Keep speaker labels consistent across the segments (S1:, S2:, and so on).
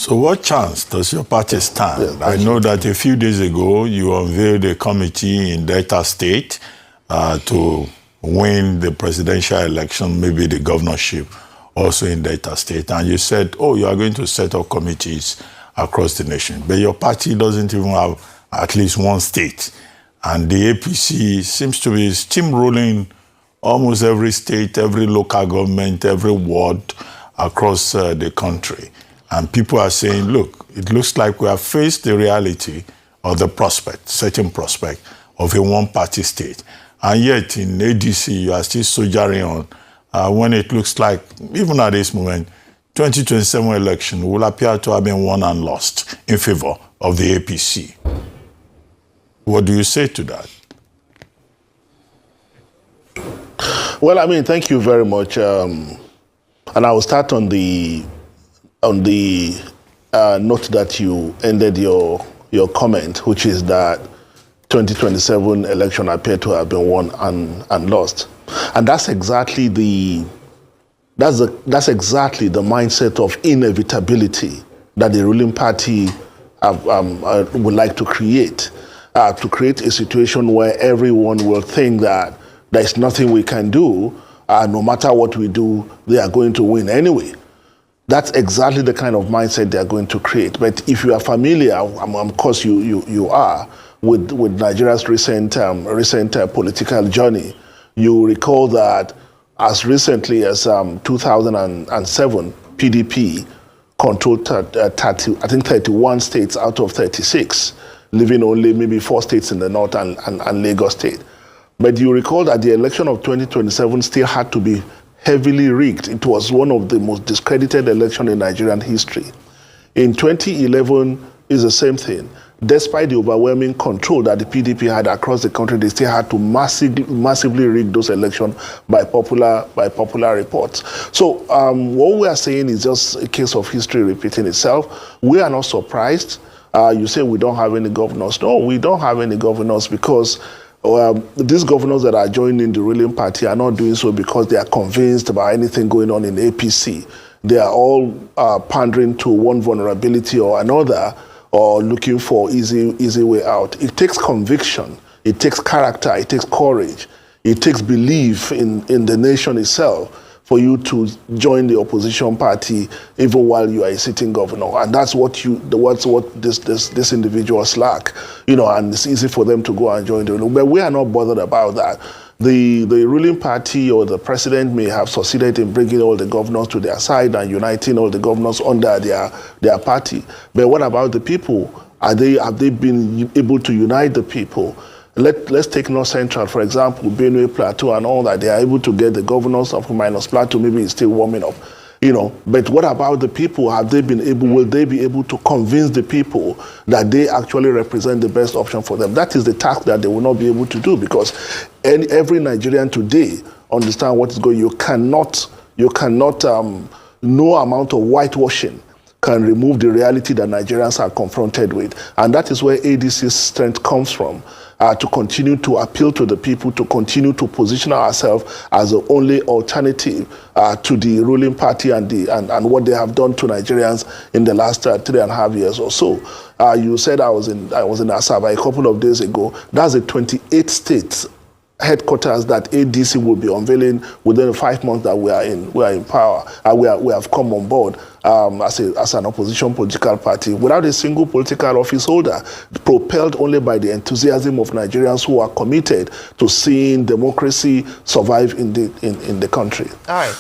S1: So what chance does your party stand?
S2: Yeah,
S1: I know that a few days ago you unveiled a committee in Delta State to win the presidential election, maybe the governorship also in Delta State. And you said, oh, you are going to set up committees across the nation. But your party doesn't even have at least one state. And the APC seems to be steamrolling almost every state, every local government, every ward across the country. And people are saying, look, it looks like we have faced the reality of the prospect, certain prospect of a one-party state. And yet in ADC, you are still soldiering on when it looks like, even at this moment, 2027 election will appear to have been won and lost in favor of the APC. What do you say to that?
S2: Well, I mean, thank you very much. And I will start on the note that you ended your comment, which is that 2027 election appeared to have been won and lost, and that's exactly the mindset of inevitability that the ruling party would like to create a situation where everyone will think that there is nothing we can do, no matter what we do, they are going to win anyway. That's exactly the kind of mindset they are going to create. But if you are familiar, of course you are, with Nigeria's recent political journey, you recall that as recently as 2007, PDP controlled 31 states out of 36, leaving only maybe 4 states in the north and Lagos State. But you recall that the election of 2027 still had to be heavily rigged. It was one of the most discredited elections in Nigerian history. In 2011, is the same thing. Despite the overwhelming control that the PDP had across the country, they still had to massively rig those elections by popular reports. So what we are saying is just a case of history repeating itself. We are not surprised. You say we don't have any governors. No, we don't have any governors because these governors that are joining the ruling party are not doing so because they are convinced about anything going on in APC. They are all pandering to one vulnerability or another, or looking for easy way out. It takes conviction, it takes character, it takes courage, it takes belief in the nation itself for you to join the opposition party even while you are a sitting governor. And that's what this individuals lack, and it's easy for them to go and join the. But we are not bothered about that. The ruling party or the president may have succeeded in bringing all the governors to their side and uniting all the governors under their party. But what about the people? Have they been able to unite the people? Let's take North Central, for example, Benue, Plateau, and all that. They are able to get the governors of minus Plateau. Maybe it's still warming up, But what about the people? Will they be able to convince the people that they actually represent the best option for them? That is the task that they will not be able to do, because every Nigerian today understand what is going. You cannot. No amount of whitewashing can remove the reality that Nigerians are confronted with, and that is where ADC's strength comes from. To continue to appeal to the people, to continue to position ourselves as the only alternative to the ruling party and what they have done to Nigerians in the last 3.5 years or so. You said I was in Asaba a couple of days ago. That's the 28 states headquarters that ADC will be unveiling within the 5 months that we are in power. We have come on board as an opposition political party without a single political office holder, propelled only by the enthusiasm of Nigerians who are committed to seeing democracy survive in the country.
S3: All right.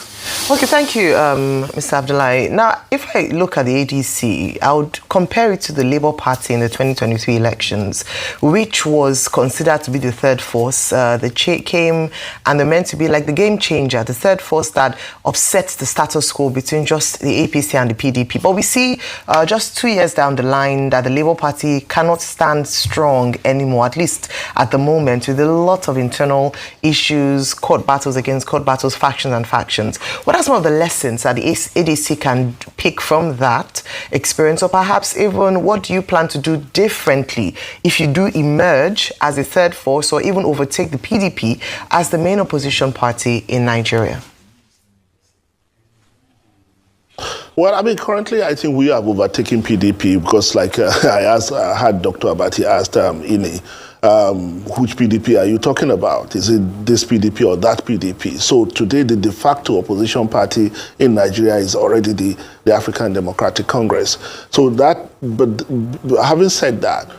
S3: Okay, thank you, Mr. Abdullahi. Now, if I look at the ADC, I would compare it to the Labour Party in the 2023 elections, which was considered to be the third force. They came and they're meant to be like the game changer, the third force that upsets the status quo between just the APC and the PDP. But we see just 2 years down the line that the Labour Party cannot stand strong anymore, at least at the moment, with a lot of internal issues, court battles against court battles, factions and factions. What are some of the lessons that the ADC can pick from that experience, or perhaps even what do you plan to do differently if you do emerge as a third force or even overtake the PDP as the main opposition party in Nigeria?
S2: Well, I mean, currently, I think we have overtaken PDP because, like I had Dr. Abati asked Ini, which PDP are you talking about? Is it this PDP or that PDP? So today, the de facto opposition party in Nigeria is already the African Democratic Congress. So that, but having said that,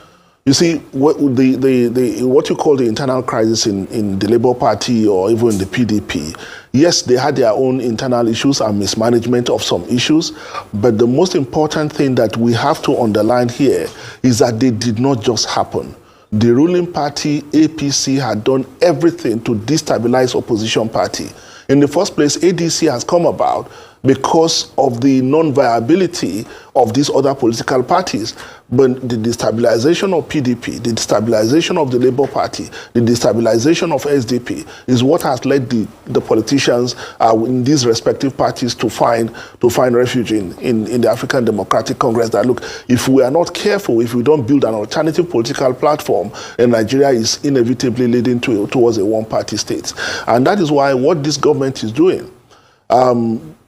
S2: you see, what you call the internal crisis in the Labour Party or even the PDP, yes, they had their own internal issues and mismanagement of some issues, but the most important thing that we have to underline here is that they did not just happen. The ruling party, APC, had done everything to destabilize opposition party. In the first place, ADC has come about because of the non-viability of these other political parties. But the destabilization of PDP, the destabilization of the Labour Party, the destabilization of SDP is what has led the politicians in these respective parties to find refuge in the African Democratic Congress that, look, if we are not careful, if we don't build an alternative political platform, then Nigeria is inevitably leading towards a one-party state. And that is why what this government is doing,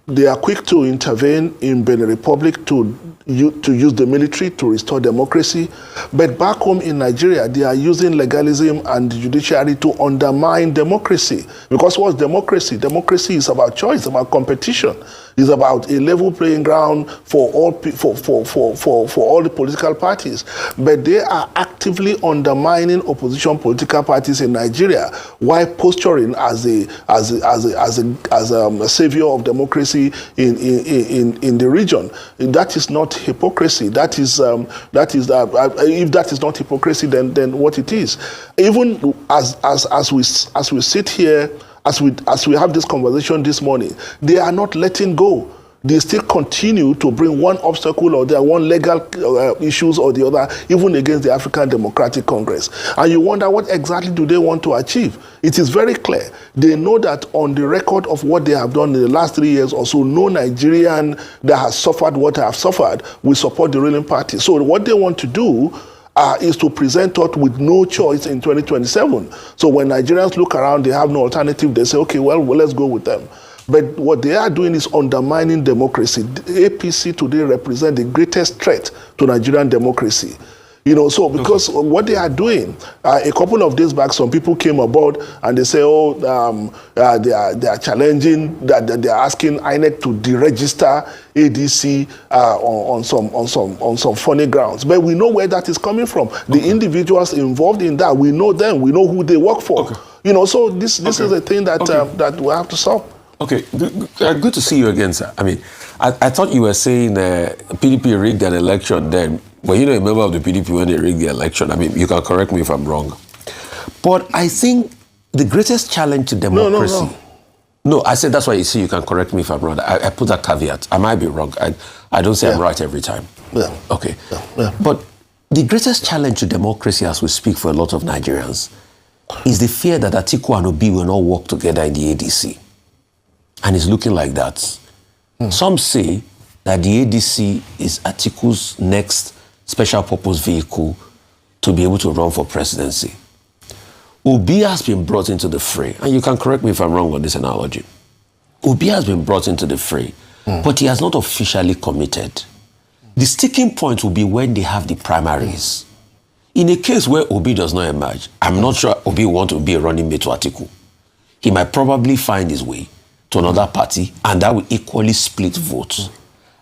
S2: they are quick to intervene in Benin Republic to use the military to restore democracy. But back home in Nigeria, they are using legalism and the judiciary to undermine democracy. Because what's democracy? Democracy is about choice, about competition. It's about a level playing ground for all the political parties. But they are actively undermining opposition political parties in Nigeria while posturing as a savior of democracy in the region. That is not hypocrisy. If that is not hypocrisy, then what it is? Even as we sit here, as we have this conversation this morning, they are not letting go. They still continue to bring one obstacle or their one legal issues or the other, even against the African Democratic Congress. And you wonder, what exactly do they want to achieve? It is very clear. They know that on the record of what they have done in the last 3 years or so, no Nigerian that has suffered what I have suffered will support the ruling party. So what they want to do is to present us with no choice in 2027. So when Nigerians look around, they have no alternative. They say, okay, well let's go with them. But what they are doing is undermining democracy. The APC today represent the greatest threat to Nigerian democracy. You know, so because what they are doing, a couple of days back, some people came aboard and they say, they are challenging, that they are asking INEC to deregister ADC on some funny grounds. But we know where that is coming from. The individuals involved in that, we know them, we know who they work for. Okay. You know, so this is a thing that that we have to solve.
S4: Okay, good to see you again, sir. I mean, I thought you were saying PDP rigged an election then. Well, you're not a member of the PDP when they rigged the election. I mean, you can correct me if I'm wrong. But I think the greatest challenge to democracy... No, I said that's why you see you can correct me if I'm wrong. I put that caveat. I might be wrong. I don't say I'm right every time.
S2: Yeah.
S4: Okay. Yeah. But the greatest challenge to democracy as we speak for a lot of Nigerians is the fear that Atiku and Obi will not work together in the ADC. And it's looking like that. Some say that the ADC is Atiku's next special purpose vehicle to be able to run for presidency. Obi has been brought into the fray, and you can correct me if I'm wrong on this analogy. Obi has been brought into the fray, but he has not officially committed. The sticking point will be when they have the primaries. In a case where Obi does not emerge, I'm not sure Obi will want to be a running mate to Atiku. He might probably find his way to another party, and that will equally split votes.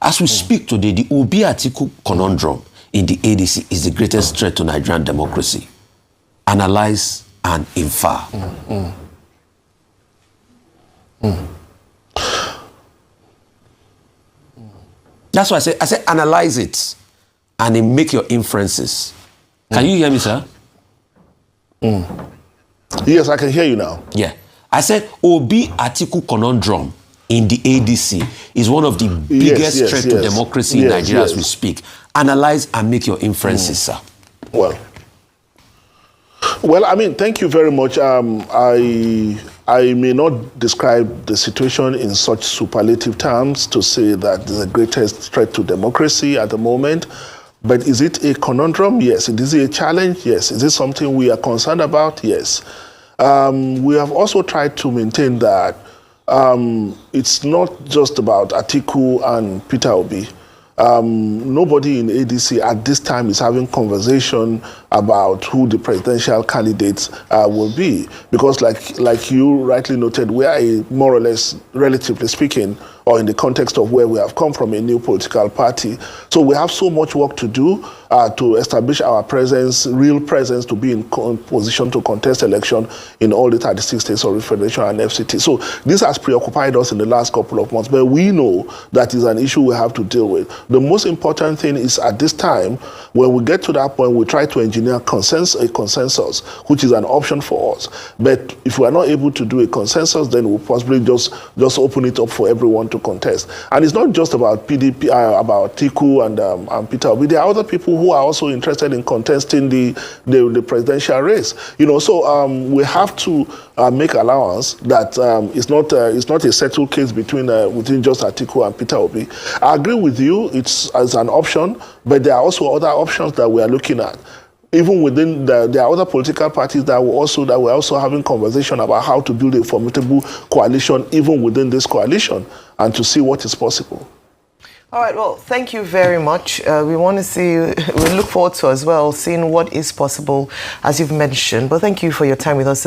S4: As we speak today, the Obi-Atiku conundrum in the ADC is the greatest threat to Nigerian democracy. Analyze and infer. That's why I say analyze it and then make your inferences. Can you hear me, sir?
S2: Yes, I can hear you now.
S4: Yeah. I said Obi-Atiku conundrum in the ADC is one of the biggest threats to democracy in Nigeria as we speak. Analyze and make your inferences, sir.
S2: Well, I mean, thank you very much. I may not describe the situation in such superlative terms to say that the greatest threat to democracy at the moment. But is it a conundrum? Yes. Is it a challenge? Yes. Is it something we are concerned about? Yes. We have also tried to maintain that it's not just about Atiku and Peter Obi. Nobody in ADC at this time is having conversation about who the presidential candidates will be, because like you rightly noted, we are more or less, relatively speaking, or in the context of where we have come from, a new political party. So we have so much work to do to establish our presence, real presence, to be in position to contest election in all the 36 states of the Federation and FCT. So this has preoccupied us in the last couple of months, but we know that is an issue we have to deal with. The most important thing is, at this time, when we get to that point, we try to engineer a consensus, which is an option for us. But if we are not able to do a consensus, then we'll possibly just open it up for everyone to contest. And it's not just about PDP, about Tiku and Peter Obi. There are other people who are also interested in contesting the presidential race. So we have to make allowance that it's not a settled case between just Atiku and Peter Obi. I agree with you; it's as an option, but there are also other options that we are looking at. Even within there are other political parties that we're also having conversation about how to build a formidable coalition, even within this coalition, and to see what is possible.
S3: All right, well, thank you very much. We look forward to as well seeing what is possible, as you've mentioned. But thank you for your time with us this